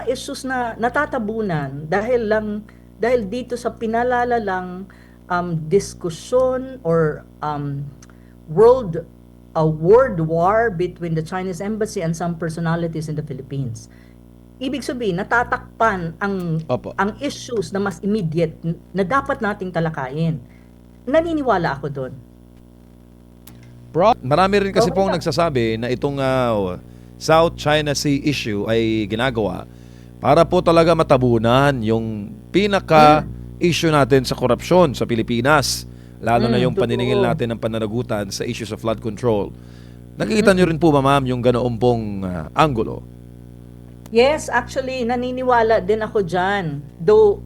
issues na natatabunan dahil dito sa pinalala lang diskusyon or world war between the Chinese embassy and some personalities in the Philippines. Ibig sabihin, natatakpan Opo. ang issues na mas immediate na dapat nating talakayin. Naniniwala ako doon. Marami rin kasi Okay pong lang. nagsasabi na itong South China Sea issue ay ginagawa para po talaga matabunan yung pinaka-issue natin sa korupsyon sa Pilipinas. Lalo na yung paniningil Totoo. natin ng pananagutan sa issue sa flood control. Nakikita nyo rin po ba, ma'am, yung ganoong pong anggulo? Yes, actually, naniniwala din ako dyan. Though,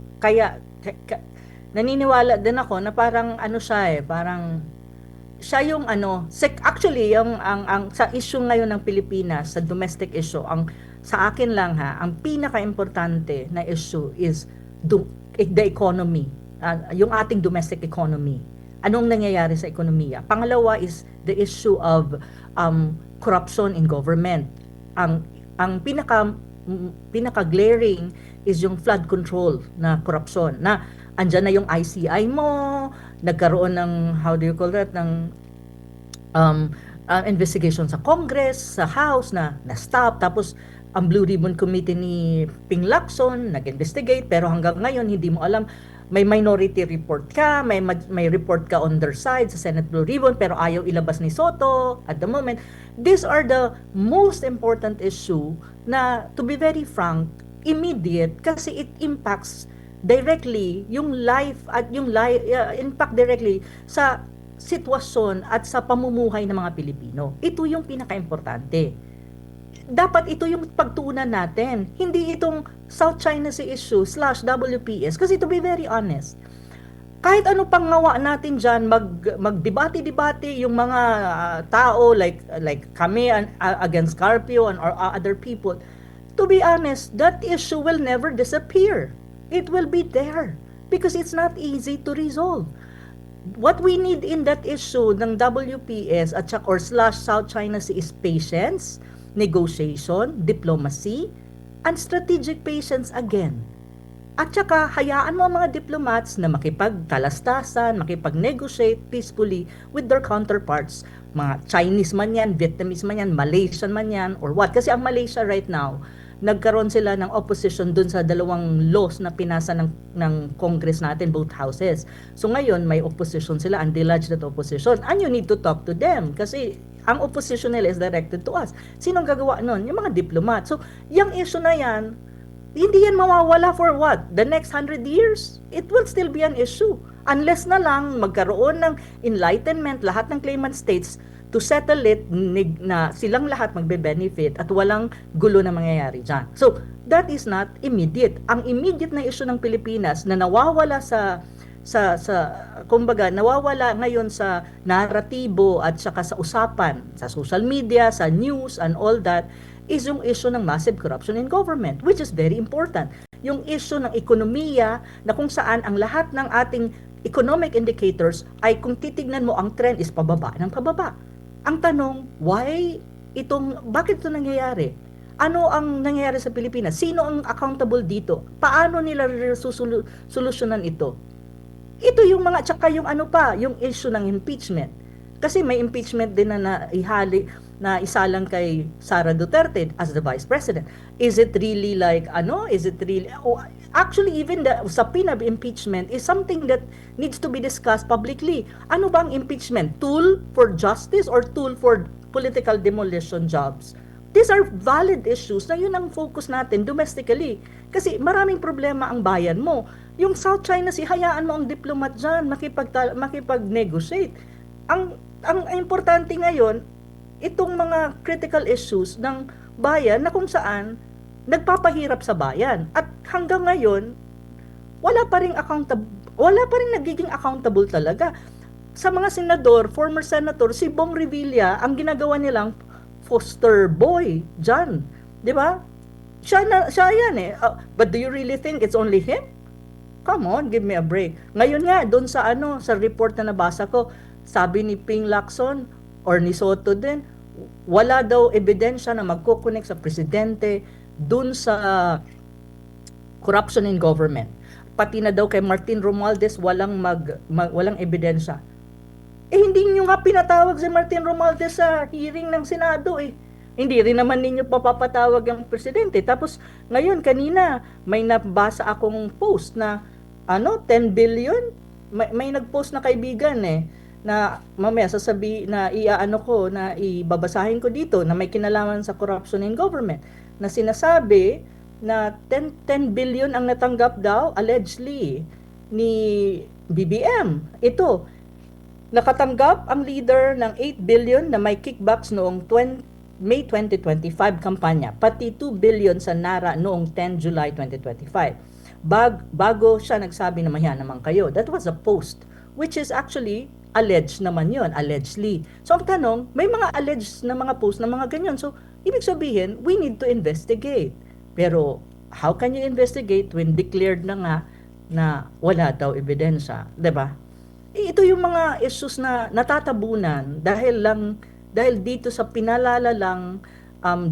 naniniwala din ako na parang ano siya parang siya yung actually, sa issue ngayon ng Pilipinas, sa domestic issue, sa akin lang ang pinaka-importante na issue is the economy, yung ating domestic economy. Anong nangyayari sa ekonomiya? Pangalawa is the issue of corruption in government. Ang pinaka-glaring is yung flood control na corruption. Na andyan na yung ICI mo, nagkaroon ng, how do you call that, ng investigation sa Congress, sa House na-stop. Tapos ang Blue Ribbon Committee ni Ping Lacson nag-investigate, pero hanggang ngayon hindi mo alam. May minority report ka, may report ka on their side sa Senate Blue Ribbon, pero ayaw ilabas ni Soto at the moment. These are the most important issue na, to be very frank, immediate, kasi it impacts directly yung impact directly sa sitwasyon at sa pamumuhay ng mga Pilipino. Ito yung pinaka-importante. Dapat ito yung pagtuunan natin. Hindi itong South China Sea issue /WPS. Kasi to be very honest, kahit ano pang ngawa natin dyan, magdebate-debate yung mga tao like kami against Carpio and or other people, to be honest, that issue will never disappear. It will be there because it's not easy to resolve. What we need in that issue ng WPS at or /South China Sea is patience, negotiation, diplomacy, and strategic patience again. At saka, hayaan mo ang mga diplomats na makipagkalastasan, makipag-negotiate peacefully with their counterparts. Mga Chinese man yan, Vietnamese man yan, Malaysian man yan, or what. Kasi ang Malaysia right now, nagkaroon sila ng opposition dun sa dalawang laws na pinasa ng Congress natin, both houses. So ngayon, may opposition sila, and they lodge that opposition. And you need to talk to them kasi ang opposition nila is directed to us. Sinong gagawa nun? Yung mga diplomat. So, yung issue na yan, hindi yan mawawala for what? The next 100 years? It will still be an issue. Unless na lang magkaroon ng enlightenment, lahat ng claimant states to settle it na silang lahat magbe-benefit at walang gulo na mangyayari dyan. So, that is not immediate. Ang immediate na issue ng Pilipinas na nawawala kumbaga nawawala ngayon sa naratibo at saka sa usapan sa social media, sa news and all that is yung issue ng massive corruption in government, which is very important. Yung issue ng ekonomiya na kung saan ang lahat ng ating economic indicators ay kung titignan mo ang trend is pababa ng pababa. Ang tanong, bakit ito nangyayari? Ano ang nangyayari sa Pilipinas? Sino ang accountable dito? Paano nila solusyonan ito? Ito yung mga, tsaka yung yung issue ng impeachment. Kasi may impeachment din na isalang kay Sara Duterte as the Vice President. Is it really actually even the subpoena impeachment is something that needs to be discussed publicly. Ano ba ang impeachment? Tool for justice or tool for political demolition jobs? These are valid issues na yun ang focus natin domestically. Kasi maraming problema ang bayan mo. Yung South China Sea, hayaan mo ang diplomat dyan, makipag-negotiate. Ang importante ngayon, itong mga critical issues ng bayan na kung saan nagpapahirap sa bayan. At hanggang ngayon, wala pa rin nagiging accountable talaga. Sa mga senador, former senator, si Bong Revilla, ang ginagawa nilang foster boy dyan. Di ba? Siya yan eh. But do you really think it's only him? Come on, give me a break. Ngayon nga, doon sa report na nabasa ko, sabi ni Ping Lacson or ni Soto din, wala daw ebidensya na magkoconnect sa presidente doon sa corruption in government. Pati na daw kay Martin Romualdez walang ebidensya. Hindi nyo nga pinatawag si Martin Romualdez sa hearing ng Senado eh. Hindi rin naman ninyo papapatawag ang presidente. Tapos ngayon kanina may nabasa akong post na 10 billion. May nag-post na kaibigan na mamaya ibabasahin ko dito na may kinalaman sa corruption in government na sinasabi na 10 billion ang natanggap daw allegedly ni BBM. Ito, nakatanggap ang leader ng 8 billion na may kickbacks noong May 2025 kampanya, pati 2 billion sa NARA noong 10 July 2025. Bago siya nagsabi na mahiya naman kayo. That was a post, which is actually alleged naman yon, allegedly. So ang tanong, may mga alleged na mga post na mga ganyan. So, ibig sabihin, we need to investigate. Pero, how can you investigate when declared na nga na wala daw ebidensya? Diba? Ito yung mga issues na natatabunan dahil dito sa pinalalalang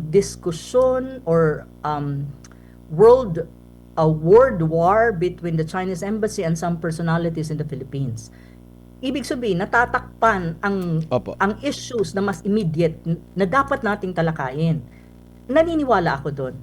diskusyon or world war between the Chinese embassy and some personalities in the Philippines. Ibig sabihin, natatakpan ang issues na mas immediate na dapat nating talakayin. Naniniwala ako doon.